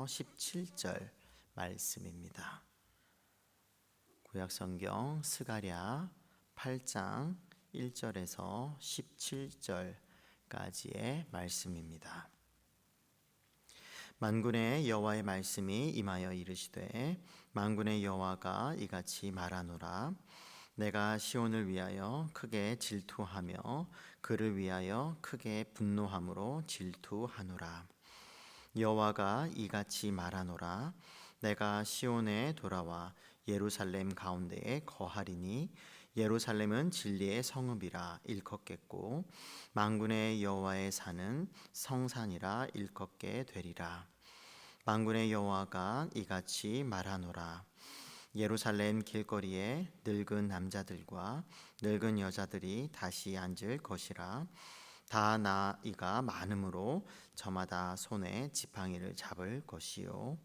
17절 말씀입니다. 구약성경 스가랴 8장 1절에서 17절까지의 말씀입니다. 만군의 여호와의 말씀이 임하여 이르시되 만군의 여호와가 이같이 말하노라. 내가 시온을 위하여 크게 질투하며 그를 위하여 크게 분노함으로 질투하노라. 여호와가 이같이 말하노라. 내가 시온에 돌아와 예루살렘 가운데에 거하리니 예루살렘은 진리의 성읍이라 일컫겠고 만군의 여호와의 산은 성산이라 일컫게 되리라. 만군의 여호와가 이같이 말하노라. 예루살렘 길거리에 늙은 남자들과 늙은 여자들이 다시 앉을 것이라. 다 나이가 많으므로 저마다 손에 지팡이를 잡을 것이요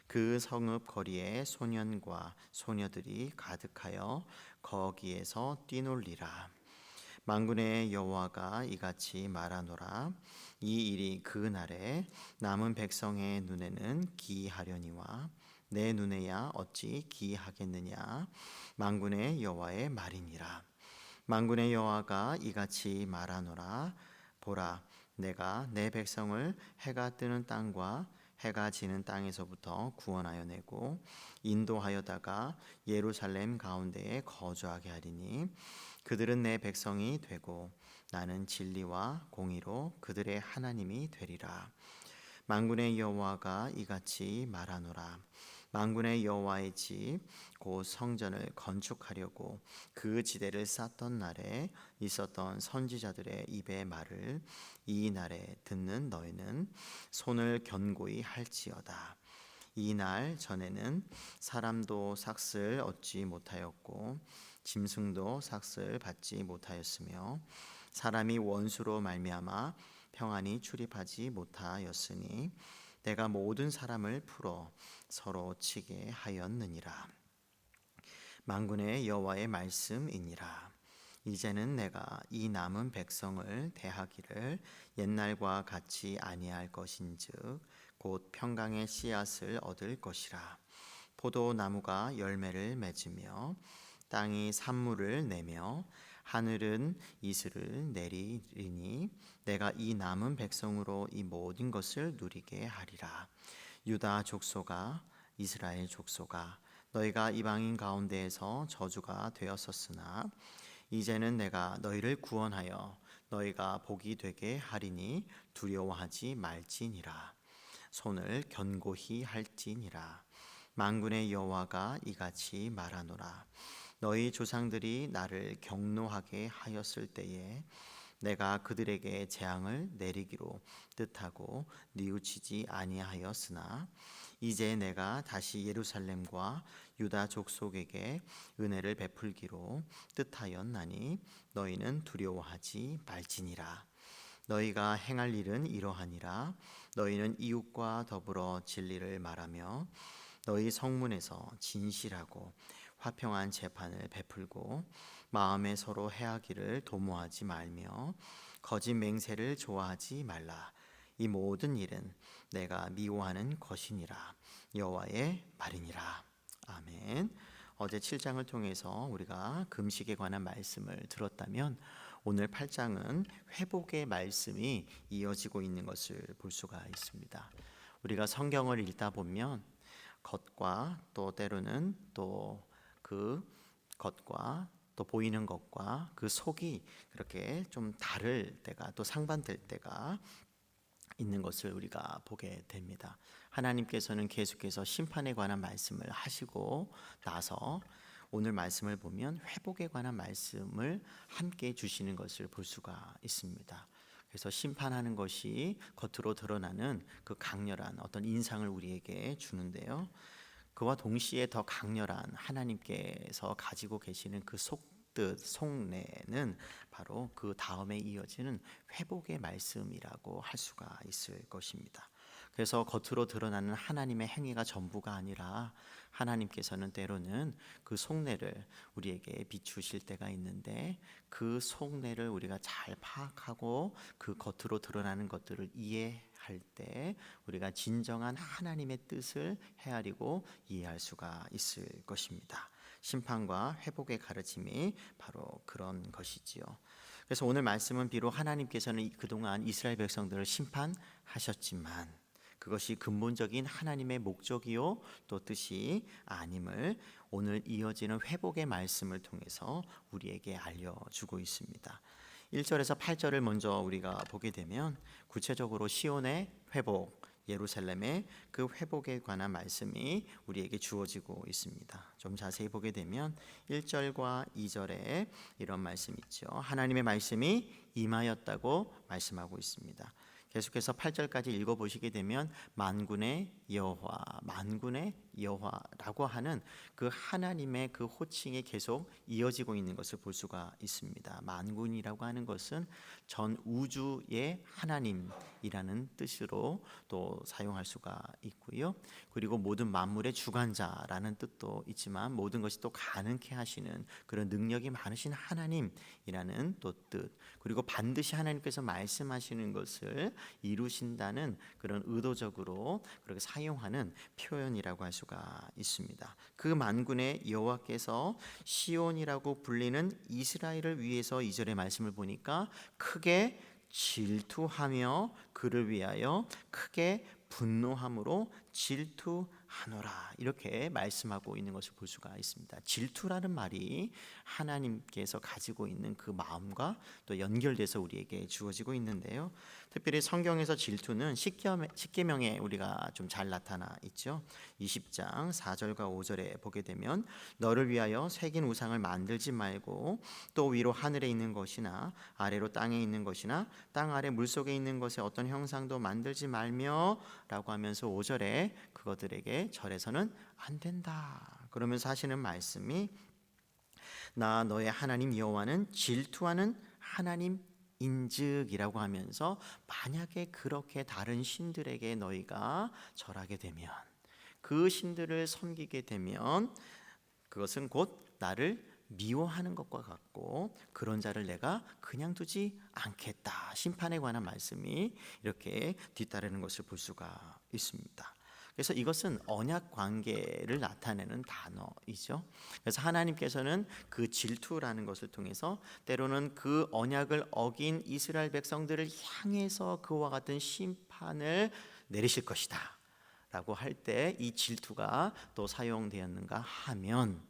그 성읍 거리에 소년과 소녀들이 가득하여 거기에서 뛰놀리라. 만군의 여호와가 이같이 말하노라. 이 일이 그 날에 남은 백성의 눈에는 기이하려니와 내 눈에야 어찌 기이하겠느냐. 만군의 여호와의 말이니라. 만군의 여호와가 이같이 말하노라. 보라, 내가 내 백성을 해가 뜨는 땅과 해가 지는 땅에서부터 구원하여 내고 인도하여다가 예루살렘 가운데에 거주하게 하리니 그들은 내 백성이 되고 나는 진리와 공의로 그들의 하나님이 되리라. 만군의 여호와가 이같이 말하노라. 만군의 여호와의 집 곧 성전을 건축하려고 그 지대를 쌓던 날에 있었던 선지자들의 입의 말을 이 날에 듣는 너희는 손을 견고히 할지어다. 이 날 전에는 사람도 삭슬 얻지 못하였고 짐승도 삭슬 받지 못하였으며 사람이 원수로 말미암아 평안히 출입하지 못하였으니 내가 모든 사람을 풀어 서로 치게 하였느니라. 만군의 여호와의 말씀이니라. 이제는 내가 이 남은 백성을 대하기를 옛날과 같이 아니할 것인즉 곧 평강의 씨앗을 얻을 것이라. 포도나무가 열매를 맺으며 땅이 산물을 내며 하늘은 이슬을 내리리니 내가 이 남은 백성으로 이 모든 것을 누리게 하리라. 유다 족속아, 이스라엘 족속아, 너희가 이방인 가운데에서 저주가 되었었으나 이제는 내가 너희를 구원하여 너희가 복이 되게 하리니 두려워하지 말지니라. 손을 견고히 할지니라. 만군의 여호와가 이같이 말하노라. 너희 조상들이 나를 경노하게 하였을 때에 내가 그들에게 재앙을 내리기로 뜻하고 뉘우치지 아니하였으나 이제 내가 다시 예루살렘과 유다 족속에게 은혜를 베풀기로 뜻하였나니 너희는 두려워하지 말지니라. 너희가 행할 일은 이러하니라. 너희는 이웃과 더불어 진리를 말하며 너희 성문에서 진실하고 화평한 재판을 베풀고 마음에 서로 해하기를 도모하지 말며 거짓 맹세를 좋아하지 말라. 이 모든 일은 내가 미워하는 것이니라. 여호와의 말이니라. 아멘. 어제 7장을 통해서 우리가 금식에 관한 말씀을 들었다면 오늘 8장은 회복의 말씀이 이어지고 있는 것을 볼 수가 있습니다. 우리가 성경을 읽다 보면 겉과 또 때로는 또 그 겉과 또 보이는 것과 그 속이 그렇게 좀 다를 때가 또 상반될 때가 있는 것을 우리가 보게 됩니다. 하나님께서는 계속해서 심판에 관한 말씀을 하시고 나서 오늘 말씀을 보면 회복에 관한 말씀을 함께 주시는 것을 볼 수가 있습니다. 그래서 심판하는 것이 겉으로 드러나는 그 강렬한 어떤 인상을 우리에게 주는데요. 그와 동시에 더 강렬한 하나님께서 가지고 계시는 그 속뜻, 속내는 바로 그 다음에 이어지는 회복의 말씀이라고 할 수가 있을 것입니다. 그래서 겉으로 드러나는 하나님의 행위가 전부가 아니라 하나님께서는 때로는 그 속내를 우리에게 비추실 때가 있는데, 그 속내를 우리가 잘 파악하고 그 겉으로 드러나는 것들을 이해할 때 우리가 진정한 하나님의 뜻을 헤아리고 이해할 수가 있을 것입니다. 심판과 회복의 가르침이 바로 그런 것이지요. 그래서 오늘 말씀은 비록 하나님께서는 그동안 이스라엘 백성들을 심판하셨지만 그것이 근본적인 하나님의 목적이요 또 뜻이 아님을 오늘 이어지는 회복의 말씀을 통해서 우리에게 알려주고 있습니다. 1절에서 8절을 먼저 우리가 보게 되면 구체적으로 시온의 회복, 예루살렘의 그 회복에 관한 말씀이 우리에게 주어지고 있습니다. 좀 자세히 보게 되면 1절과 2절에 이런 말씀이 있죠. 하나님의 말씀이 임하였다고 말씀하고 있습니다. 계속해서 8절까지 읽어보시게 되면 만군의 여호와라고 하는 그 하나님의 그 호칭이 계속 이어지고 있는 것을 볼 수가 있습니다. 만군이라고 하는 것은 전 우주의 하나님이라는 뜻으로 또 사용할 수가 있고요. 그리고 모든 만물의 주관자라는 뜻도 있지만 모든 것이 또 가능케 하시는 그런 능력이 많으신 하나님이라는 또 뜻, 그리고 반드시 하나님께서 말씀하시는 것을 이루신다는 그런 의도적으로 그렇게 사용하는 표현이라고 할 수가 있습니다. 그 만군의 여호와께서 시온이라고 불리는 이스라엘을 위해서 2절의 말씀을 보니까 크게 질투하며 그를 위하여 크게 분노함으로 질투하노라, 이렇게 말씀하고 있는 것을 볼 수가 있습니다. 질투라는 말이 하나님께서 가지고 있는 그 마음과 또 연결돼서 우리에게 주어지고 있는데요. 특별히 성경에서 질투는 십계명에 우리가 좀 잘 나타나 있죠. 20장 4절과 5절에 보게 되면 너를 위하여 새긴 우상을 만들지 말고 또 위로 하늘에 있는 것이나 아래로 땅에 있는 것이나 땅 아래 물속에 있는 것에 어떤 형상도 만들지 말며 라고 하면서 5절에 그것들에게 절해서는 안 된다 그러면서 하시는 말씀이 나 너의 하나님 여호와는 질투하는 하나님 인즉이라고 하면서 만약에 그렇게 다른 신들에게 너희가 절하게 되면, 그 신들을 섬기게 되면 그것은 곧 나를 미워하는 것과 같고 그런 자를 내가 그냥 두지 않겠다, 심판에 관한 말씀이 이렇게 뒤따르는 것을 볼 수가 있습니다. 그래서 이것은 언약 관계를 나타내는 단어이죠. 그래서 하나님께서는 그 질투라는 것을 통해서 때로는 그 언약을 어긴 이스라엘 백성들을 향해서 그와 같은 심판을 내리실 것이다 라고 할 때 이 질투가 또 사용되었는가 하면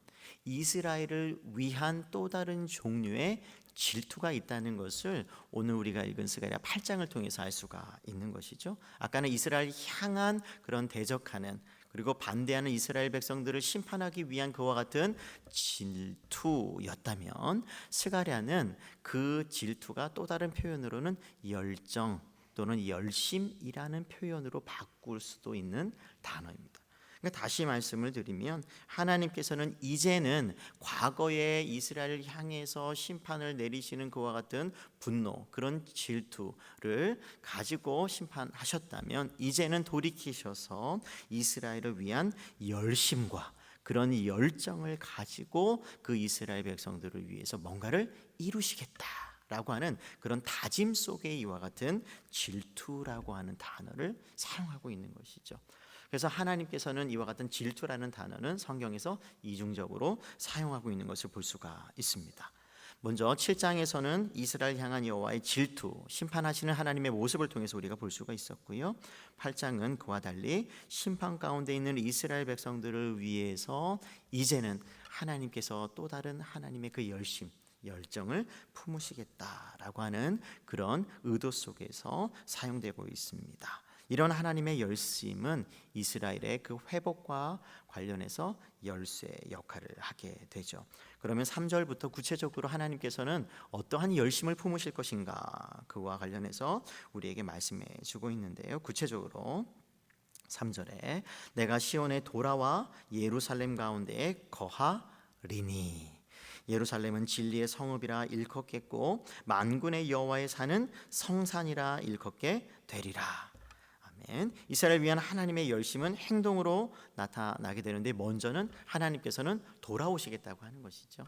이스라엘을 위한 또 다른 종류의 질투가 있다는 것을 오늘 우리가 읽은 스가랴 8장을 통해서 알 수가 있는 것이죠. 아까는 이스라엘 향한 그런 대적하는 그리고 반대하는 이스라엘 백성들을 심판하기 위한 그와 같은 질투였다면 스가랴는 그 질투가 또 다른 표현으로는 열정 또는 열심이라는 표현으로 바꿀 수도 있는 단어입니다. 다시 말씀을 드리면 하나님께서는 이제는 과거에 이스라엘을 향해서 심판을 내리시는 그와 같은 분노, 그런 질투를 가지고 심판하셨다면 이제는 돌이키셔서 이스라엘을 위한 열심과 그런 열정을 가지고 그 이스라엘 백성들을 위해서 뭔가를 이루시겠다 라고 하는 그런 다짐 속에 이와 같은 질투라고 하는 단어를 사용하고 있는 것이죠. 그래서 하나님께서는 이와 같은 질투라는 단어는 성경에서 이중적으로 사용하고 있는 것을 볼 수가 있습니다. 먼저 7장에서는 이스라엘 향한 여호와의 질투, 심판하시는 하나님의 모습을 통해서 우리가 볼 수가 있었고요. 8장은 그와 달리 심판 가운데 있는 이스라엘 백성들을 위해서 이제는 하나님께서 또 다른 하나님의 그 열정을 품으시겠다라고 하는 그런 의도 속에서 사용되고 있습니다. 이런 하나님의 열심은 이스라엘의 그 회복과 관련해서 열쇠 역할을 하게 되죠. 그러면 3절부터 구체적으로 하나님께서는 어떠한 열심을 품으실 것인가 그와 관련해서 우리에게 말씀해 주고 있는데요. 구체적으로 3절에 내가 시온에 돌아와 예루살렘 가운데에 거하리니, 예루살렘은 진리의 성읍이라 일컫겠고 만군의 여호와의 산은 성산이라 일컫게 되리라. 아멘. 이스라엘 위한 하나님의 열심은 행동으로 나타나게 되는데 먼저는 하나님께서는 돌아오시겠다고 하는 것이죠.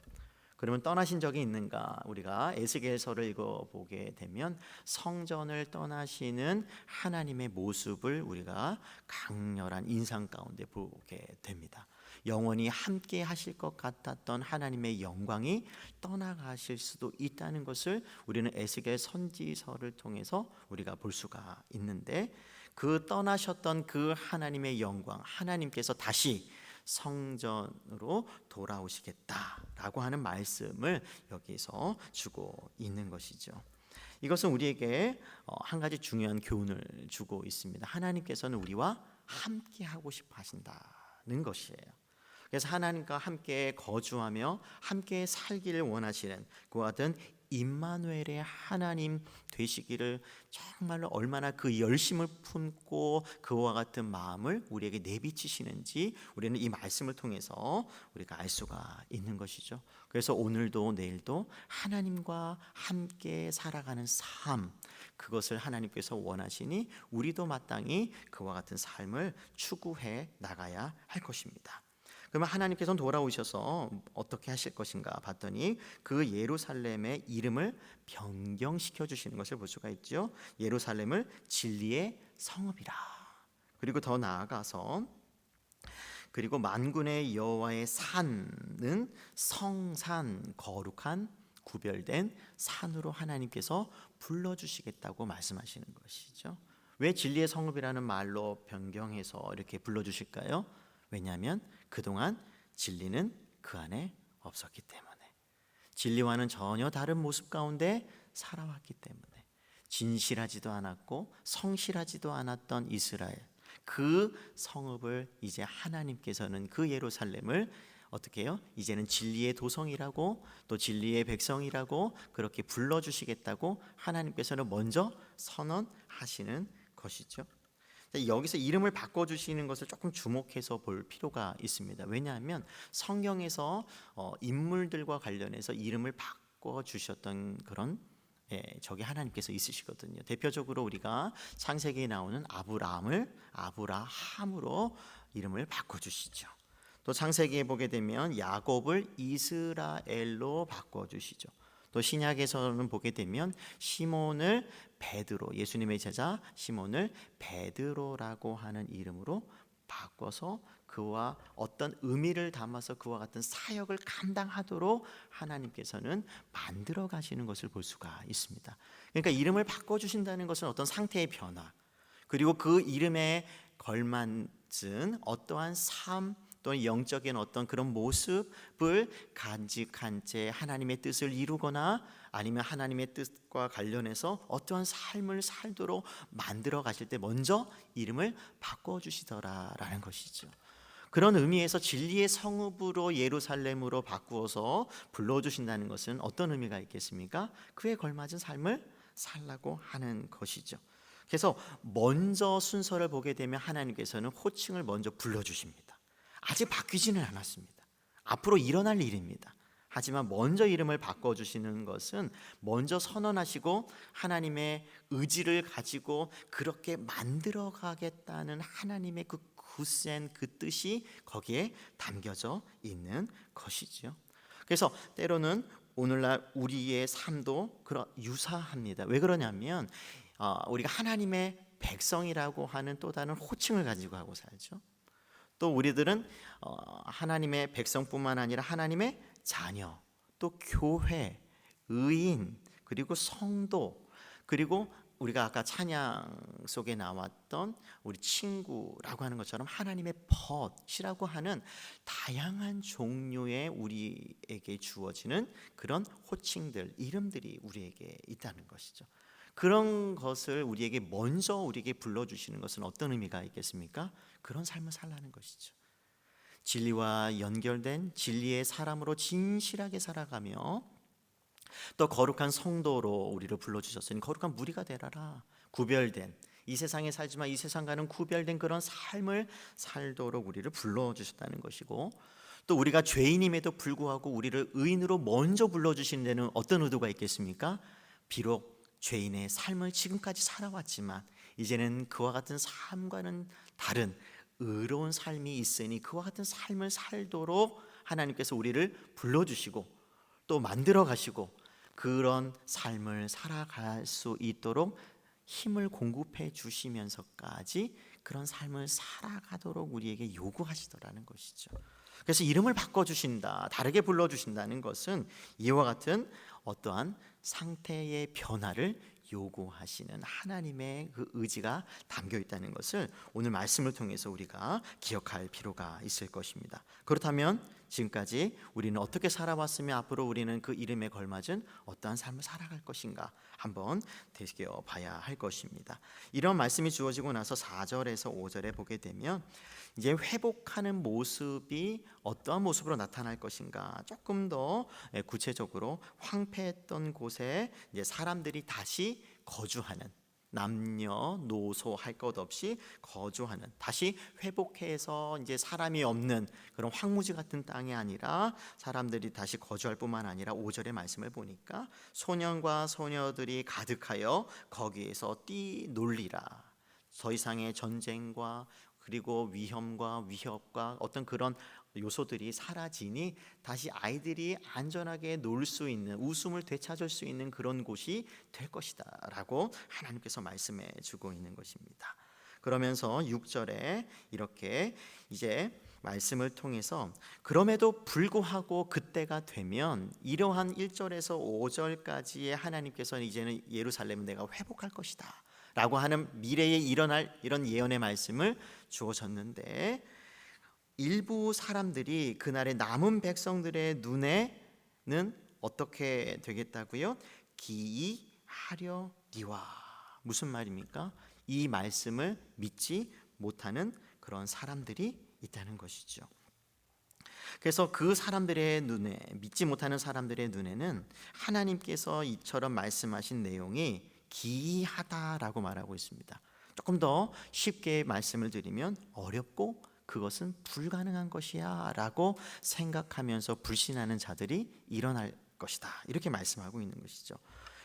그러면 떠나신 적이 있는가? 우리가 에스겔서를 읽어보게 되면 성전을 떠나시는 하나님의 모습을 우리가 강렬한 인상 가운데 보게 됩니다. 영원히 함께 하실 것 같았던 하나님의 영광이 떠나가실 수도 있다는 것을 우리는 에스겔 선지서를 통해서 우리가 볼 수가 있는데, 그 떠나셨던 그 하나님의 영광, 하나님께서 다시 성전으로 돌아오시겠다라고 하는 말씀을 여기서 주고 있는 것이죠. 이것은 우리에게 한 가지 중요한 교훈을 주고 있습니다. 하나님께서는 우리와 함께 하고 싶어 하신다는 것이에요. 그래서 하나님과 함께 거주하며 함께 살기를 원하시는 그와 같은 임마누엘의 하나님 되시기를 정말로 얼마나 그 열심을 품고 그와 같은 마음을 우리에게 내비치시는지 우리는 이 말씀을 통해서 우리가 알 수가 있는 것이죠. 그래서 오늘도 내일도 하나님과 함께 살아가는 삶, 그것을 하나님께서 원하시니 우리도 마땅히 그와 같은 삶을 추구해 나가야 할 것입니다. 그러면 하나님께서는 돌아오셔서 어떻게 하실 것인가 봤더니 그 예루살렘의 이름을 변경시켜 주시는 것을 볼 수가 있죠. 예루살렘을 진리의 성읍이라. 그리고 더 나아가서 그리고 만군의 여호와의 산은 성산, 거룩한 구별된 산으로 하나님께서 불러주시겠다고 말씀하시는 것이죠. 왜 진리의 성읍이라는 말로 변경해서 이렇게 불러주실까요? 왜냐하면 그동안 진리는 그 안에 없었기 때문에, 진리와는 전혀 다른 모습 가운데 살아왔기 때문에, 진실하지도 않았고 성실하지도 않았던 이스라엘, 그 성읍을 이제 하나님께서는 그 예루살렘을 어떻게 해요? 이제는 진리의 도성이라고 또 진리의 백성이라고 그렇게 불러주시겠다고 하나님께서는 먼저 선언하시는 것이죠. 여기서 이름을 바꿔주시는 것을 조금 주목해서 볼 필요가 있습니다. 왜냐하면 성경에서 인물들과 관련해서 이름을 바꿔주셨던 그런 저기 하나님께서 있으시거든요. 대표적으로 우리가 창세기에 나오는 아브라함을 아브라함으로 이름을 바꿔주시죠. 또 창세기에 보게 되면 야곱을 이스라엘로 바꿔주시죠. 또 신약에서는 보게 되면 시몬을 베드로, 예수님의 제자 시몬을 베드로라고 하는 이름으로 바꿔서 그와 어떤 의미를 담아서 그와 같은 사역을 감당하도록 하나님께서는 만들어 가시는 것을 볼 수가 있습니다. 그러니까 이름을 바꿔주신다는 것은 어떤 상태의 변화, 그리고 그 이름에 걸맞은 어떠한 삶 또는 영적인 어떤 그런 모습을 간직한 채 하나님의 뜻을 이루거나 아니면 하나님의 뜻과 관련해서 어떠한 삶을 살도록 만들어 가실 때 먼저 이름을 바꿔주시더라라는 것이죠. 그런 의미에서 진리의 성읍으로 예루살렘으로 바꾸어서 불러주신다는 것은 어떤 의미가 있겠습니까? 그에 걸맞은 삶을 살라고 하는 것이죠. 그래서 먼저 순서를 보게 되면 하나님께서는 호칭을 먼저 불러주십니다. 아직 바뀌지는 않았습니다. 앞으로 일어날 일입니다. 하지만 먼저 이름을 바꿔주시는 것은 먼저 선언하시고 하나님의 의지를 가지고 그렇게 만들어 가겠다는 하나님의 그 굳센 그 뜻이 거기에 담겨져 있는 것이죠. 그래서 때로는 오늘날 우리의 삶도 유사합니다. 왜 그러냐면 우리가 하나님의 백성이라고 하는 또 다른 호칭을 가지고 하고 살죠. 또 우리들은 하나님의 백성뿐만 아니라 하나님의 자녀, 또 교회, 의인, 그리고 성도, 그리고 우리가 아까 찬양 속에 나왔던 우리 친구라고 하는 것처럼 하나님의 벗이라고 하는 다양한 종류의 우리에게 주어지는 그런 호칭들, 이름들이 우리에게 있다는 것이죠. 그런 것을 우리에게 먼저 우리에게 불러주시는 것은 어떤 의미가 있겠습니까? 그런 삶을 살라는 것이죠. 진리와 연결된 진리의 사람으로 진실하게 살아가며 또 거룩한 성도로 우리를 불러주셨으니 거룩한 무리가 되라라. 구별된, 이 세상에 살지만 이 세상과는 구별된 그런 삶을 살도록 우리를 불러주셨다는 것이고, 또 우리가 죄인임에도 불구하고 우리를 의인으로 먼저 불러주시는 데는 어떤 의도가 있겠습니까? 비록 죄인의 삶을 지금까지 살아왔지만 이제는 그와 같은 삶과는 다른 의로운 삶이 있으니 그와 같은 삶을 살도록 하나님께서 우리를 불러주시고 또 만들어 가시고 그런 삶을 살아갈 수 있도록 힘을 공급해 주시면서까지 그런 삶을 살아가도록 우리에게 요구하시더라는 것이죠. 그래서 이름을 바꿔주신다, 다르게 불러주신다는 것은 이와 같은 어떠한 상태의 변화를 요구하시는 하나님의 그 의지가 담겨 있다는 것을 오늘 말씀을 통해서 우리가 기억할 필요가 있을 것입니다. 그렇다면 지금까지 우리는 어떻게 살아왔으며 앞으로 우리는 그 이름에 걸맞은 어떠한 삶을 살아갈 것인가 한번 되새겨봐야 할 것입니다. 이런 말씀이 주어지고 나서 4절에서 5절에 보게 되면 이제 회복하는 모습이 어떠한 모습으로 나타날 것인가 조금 더 구체적으로 황폐했던 곳에 이제 사람들이 다시 거주하는, 남녀노소 할 것 없이 거주하는, 다시 회복해서 이제 사람이 없는 그런 황무지 같은 땅이 아니라 사람들이 다시 거주할 뿐만 아니라 5절의 말씀을 보니까 소년과 소녀들이 가득하여 거기에서 뛰놀리라. 더 이상의 전쟁과 그리고 위험과 위협과 어떤 그런 요소들이 사라지니 다시 아이들이 안전하게 놀 수 있는, 웃음을 되찾을 수 있는 그런 곳이 될 것이다 라고 하나님께서 말씀해 주고 있는 것입니다. 그러면서 6절에 이렇게 이제 말씀을 통해서 그럼에도 불구하고 그때가 되면 이러한 1절에서 5절까지의 하나님께서는 이제는 예루살렘은 내가 회복할 것이다 라고 하는 미래에 일어날 이런 예언의 말씀을 주어졌는데, 일부 사람들이 그날의 남은 백성들의 눈에는 어떻게 되겠다고요? 기이하려니와. 무슨 말입니까? 이 말씀을 믿지 못하는 그런 사람들이 있다는 것이죠. 그래서 그 사람들의 눈에, 믿지 못하는 사람들의 눈에는 하나님께서 이처럼 말씀하신 내용이 기이하다라고 말하고 있습니다. 조금 더 쉽게 말씀을 드리면 어렵고 그것은 불가능한 것이야 라고 생각하면서 불신하는 자들이 일어날 것이다, 이렇게 말씀하고 있는 것이죠.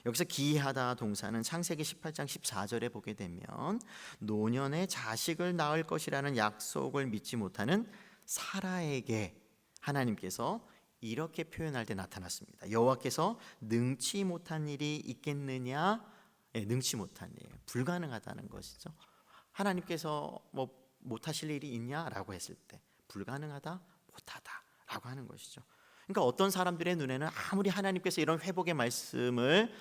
여기서 기이하다 동사는 창세기 18장 14절에 보게 되면 노년에 자식을 낳을 것이라는 약속을 믿지 못하는 사라에게 하나님께서 이렇게 표현할 때 나타났습니다. 여호와께서 능치 못한 일이 있겠느냐? 능치 못한 일, 불가능하다는 것이죠. 하나님께서 뭐 못하실 일이 있냐라고 했을 때 불가능하다, 못하다라고 하는 것이죠. 그러니까 어떤 사람들의 눈에는 아무리 하나님께서 이런 회복의 말씀을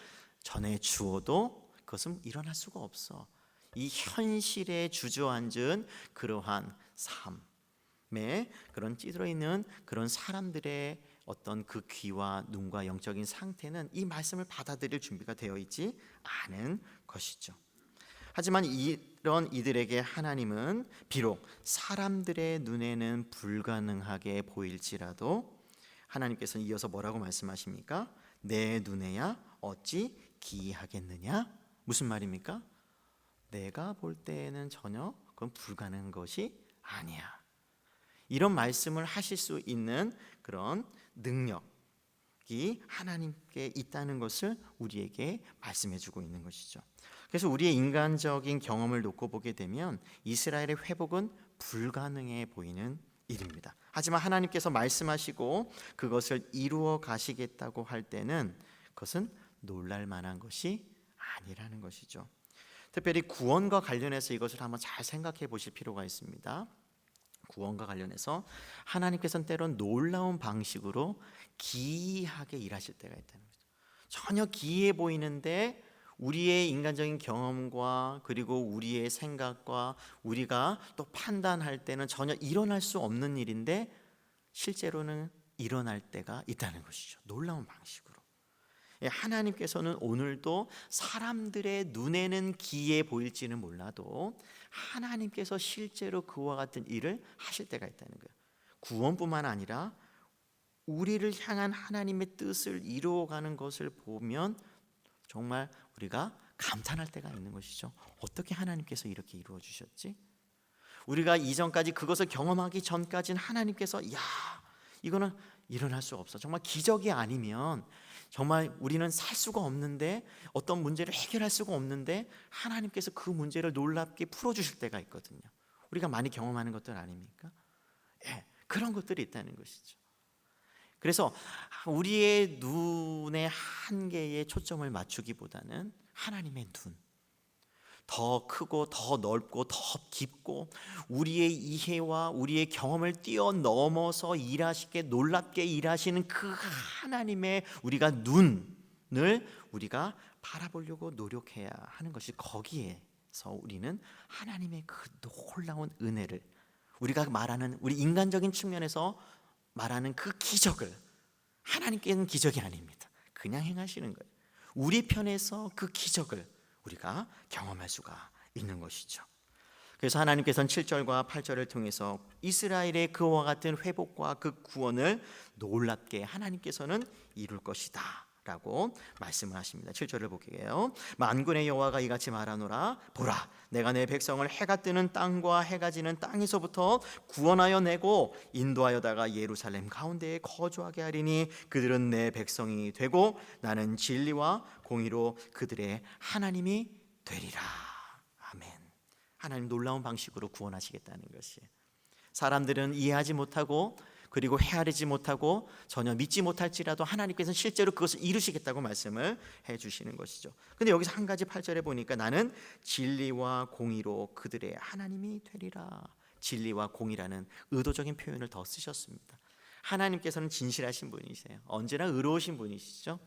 전해 주어도 그것은 일어날 수가 없어. 이 현실에 주저앉은 그러한 삶에 그런 찌들어 있는 그런 사람들의 어떤 그 귀와 눈과 영적인 상태는 이 말씀을 받아들일 준비가 되어 있지 않은 것이죠. 하지만 이런 이들에게 하나님은 비록 사람들의 눈에는 불가능하게 보일지라도 하나님께서는 이어서 뭐라고 말씀하십니까? 내 눈에야 어찌 기이하겠느냐? 무슨 말입니까? 내가 볼 때에는 전혀 그건 불가능한 것이 아니야. 이런 말씀을 하실 수 있는 그런 능력이 하나님께 있다는 것을 우리에게 말씀해 주고 있는 것이죠. 그래서 우리의 인간적인 경험을 놓고 보게 되면 이스라엘의 회복은 불가능해 보이는 일입니다. 하지만 하나님께서 말씀하시고 그것을 이루어 가시겠다고 할 때는 그것은 놀랄 만한 것이 아니라는 것이죠. 특별히 구원과 관련해서 이것을 한번 잘 생각해 보실 필요가 있습니다. 구원과 관련해서 하나님께서는 때론 놀라운 방식으로 기이하게 일하실 때가 있다는 거죠. 전혀 기이해 보이는데 우리의 인간적인 경험과 그리고 우리의 생각과 우리가 또 판단할 때는 전혀 일어날 수 없는 일인데 실제로는 일어날 때가 있다는 것이죠. 놀라운 방식으로. 하나님께서는 오늘도 사람들의 눈에는 기이해 보일지는 몰라도 하나님께서 실제로 그와 같은 일을 하실 때가 있다는 거예요. 구원뿐만 아니라 우리를 향한 하나님의 뜻을 이루어가는 것을 보면 정말 우리가 감탄할 때가 있는 것이죠. 어떻게 하나님께서 이렇게 이루어 주셨지? 우리가 이전까지 그것을 경험하기 전까지는 하나님께서 이거는 일어날 수 없어, 정말 기적이 아니면 정말 우리는 살 수가 없는데, 어떤 문제를 해결할 수가 없는데 하나님께서 그 문제를 놀랍게 풀어주실 때가 있거든요. 우리가 많이 경험하는 것들 아닙니까? 예, 그런 것들이 있다는 것이죠. 그래서 우리의 눈의 한계에 초점을 맞추기보다는 하나님의 눈, 더 크고 더 넓고 더 깊고 우리의 이해와 우리의 경험을 뛰어넘어서 일하시게 놀랍게 일하시는 그 하나님의 우리가 눈을 우리가 바라보려고 노력해야 하는 것이, 거기에서 우리는 하나님의 그 놀라운 은혜를, 우리가 말하는 우리 인간적인 측면에서 말하는 그 기적을, 하나님께는 기적이 아닙니다. 그냥 행하시는 거예요. 우리 편에서 그 기적을 우리가 경험할 수가 있는 것이죠. 그래서 하나님께서는 7절과 8절을 통해서 이스라엘의 그와 같은 회복과 그 구원을 놀랍게 하나님께서는 이룰 것이다 라고 말씀을 하십니다. 7절을 볼게요. 만군의 여호와가 이같이 말하노라. 보라, 내가 내 백성을 해가 뜨는 땅과 해가 지는 땅에서부터 구원하여 내고 인도하여다가 예루살렘 가운데에 거주하게 하리니 그들은 내 백성이 되고 나는 진리와 공의로 그들의 하나님이 되리라. 아멘. 하나님 놀라운 방식으로 구원하시겠다는 것이, 사람들은 이해하지 못하고 그리고 헤아리지 못하고 전혀 믿지 못할지라도 하나님께서는 실제로 그것을 이루시겠다고 말씀을 해주시는 것이죠. 근데 여기서 한 가지 8절에 보니까 나는 진리와 공의로 그들의 하나님이 되리라. 진리와 공의라는 의도적인 표현을 더 쓰셨습니다. 하나님께서는 진실하신 분이세요. 언제나 의로우신 분이시죠.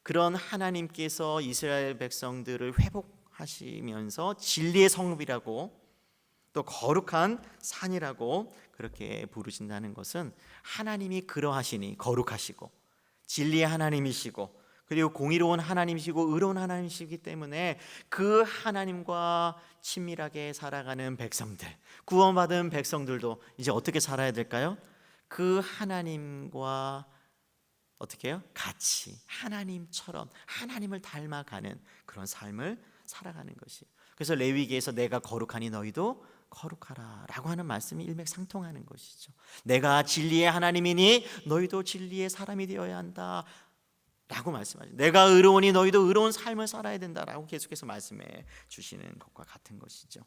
그런 하나님께서 이스라엘 백성들을 회복하시면서 진리의 성읍이라고, 또 거룩한 산이라고 그렇게 부르신다는 것은 하나님이 그러하시니 거룩하시고 진리의 하나님이시고 그리고 공의로운 하나님이시고 의로운 하나님이시기 때문에 그 하나님과 친밀하게 살아가는 백성들, 구원받은 백성들도 이제 어떻게 살아야 될까요? 그 하나님과 어떻게 해요? 같이 하나님처럼 하나님을 닮아가는 그런 삶을 살아가는 것이에요. 그래서 레위기에서 내가 거룩하니 너희도 거룩하라 라고 하는 말씀이 일맥상통하는 것이죠. 내가 진리의 하나님이니 너희도 진리의 사람이 되어야 한다 라고 말씀하죠. 내가 의로우니 너희도 의로운 삶을 살아야 된다라고 계속해서 말씀해 주시는 것과 같은 것이죠.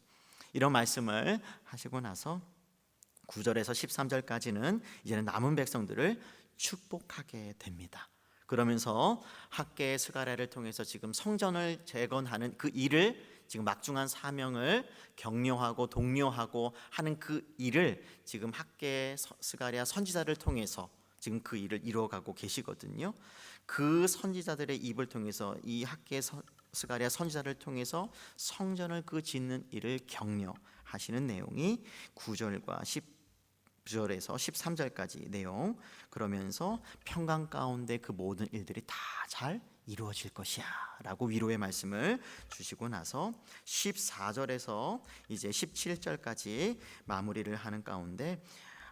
이런 말씀을 하시고 나서 9절에서 13절까지는 이제는 남은 백성들을 축복하게 됩니다. 그러면서 학계 스가랴를 통해서 지금 성전을 재건하는 그 일을, 지금 막중한 사명을 격려하고 독려하고 하는 그 일을 지금 학계 스가랴 선지자를 통해서 지금 그 일을 이루어가고 계시거든요. 그 선지자들의 입을 통해서 이 학계 스가랴 선지자를 통해서 성전을 그 짓는 일을 격려하시는 내용이 9절과 10절에서 13절까지 내용, 그러면서 평강 가운데 그 모든 일들이 다 잘 이루어질 것이야 라고 위로의 말씀을 주시고 나서 14절에서 이제 17절까지 마무리를 하는 가운데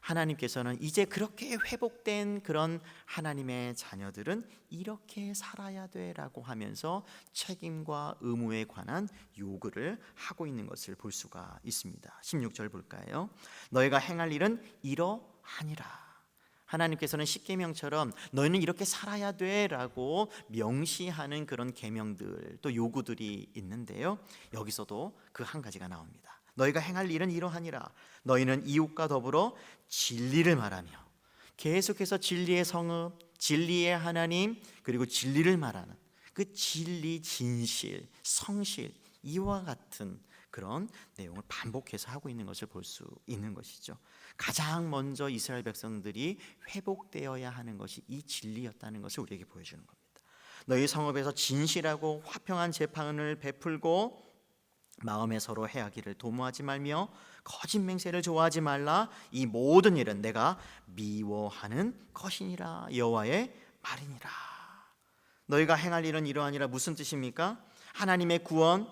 하나님께서는 이제 그렇게 회복된 그런 하나님의 자녀들은 이렇게 살아야 돼 라고 하면서 책임과 의무에 관한 요구를 하고 있는 것을 볼 수가 있습니다. 16절 볼까요? 너희가 행할 일은 이러하니라. 하나님께서는 십계명처럼 너희는 이렇게 살아야 돼 라고 명시하는 그런 계명들, 또 요구들이 있는데요, 여기서도 그 한 가지가 나옵니다. 너희가 행할 일은 이러하니라. 너희는 이웃과 더불어 진리를 말하며, 계속해서 진리의 성읍, 진리의 하나님, 그리고 진리를 말하는 그 진리, 진실, 성실, 이와 같은 그런 내용을 반복해서 하고 있는 것을 볼 수 있는 것이죠. 가장 먼저 이스라엘 백성들이 회복되어야 하는 것이 이 진리였다는 것을 우리에게 보여주는 겁니다. 너희 성읍에서 진실하고 화평한 재판을 베풀고 마음에 서로 해하기를 도모하지 말며 거짓 맹세를 좋아하지 말라. 이 모든 일은 내가 미워하는 것이니라. 여호와의 말이니라. 너희가 행할 일은 이러하니라. 무슨 뜻입니까? 하나님의 구원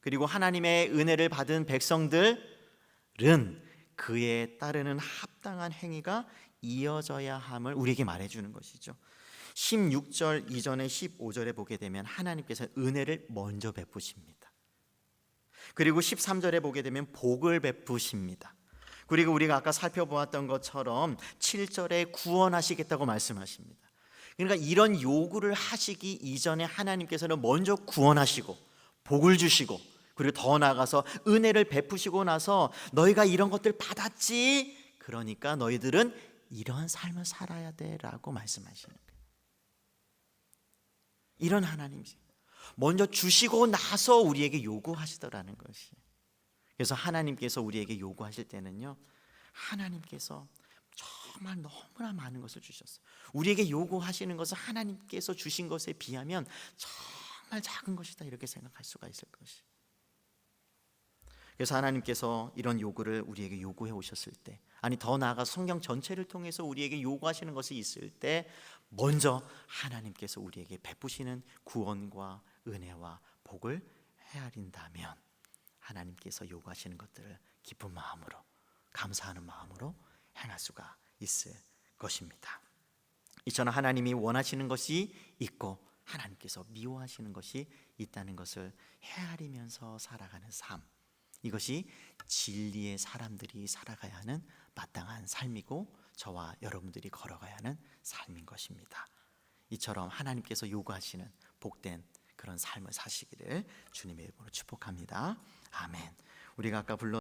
그리고 하나님의 은혜를 받은 백성들은 그에 따르는 합당한 행위가 이어져야 함을 우리에게 말해주는 것이죠. 16절 이전에 15절에 보게 되면 하나님께서 은혜를 먼저 베푸십니다. 그리고 13절에 보게 되면 복을 베푸십니다. 그리고 우리가 아까 살펴보았던 것처럼 7절에 구원하시겠다고 말씀하십니다. 그러니까 이런 요구를 하시기 이전에 하나님께서는 먼저 구원하시고 복을 주시고 그리고 더 나아가서 은혜를 베푸시고 나서 너희가 이런 것들 받았지, 그러니까 너희들은 이런 삶을 살아야 돼라고 말씀하시는 거예요. 이런 하나님이세요. 먼저 주시고 나서 우리에게 요구하시더라는 것이. 그래서 하나님께서 우리에게 요구하실 때는요, 하나님께서 정말 너무나 많은 것을 주셨어요. 우리에게 요구하시는 것은 하나님께서 주신 것에 비하면 정말 작은 것이다, 이렇게 생각할 수가 있을 것이. 그래서 하나님께서 이런 요구를 우리에게 요구해 오셨을 때, 아니 더 나아가 성경 전체를 통해서 우리에게 요구하시는 것이 있을 때, 먼저 하나님께서 우리에게 베푸시는 구원과 은혜와 복을 헤아린다면 하나님께서 요구하시는 것들을 기쁜 마음으로, 감사하는 마음으로 행할 수가 있을 것입니다. 이처럼 하나님이 원하시는 것이 있고 하나님께서 미워하시는 것이 있다는 것을 헤아리면서 살아가는 삶, 이것이 진리의 사람들이 살아가야 하는 마땅한 삶이고 저와 여러분들이 걸어가야 하는 삶인 것입니다. 이처럼 하나님께서 요구하시는 복된 그런 삶을 사시기를 주님의 이름으로 축복합니다. 아멘. 우리가 아까 불러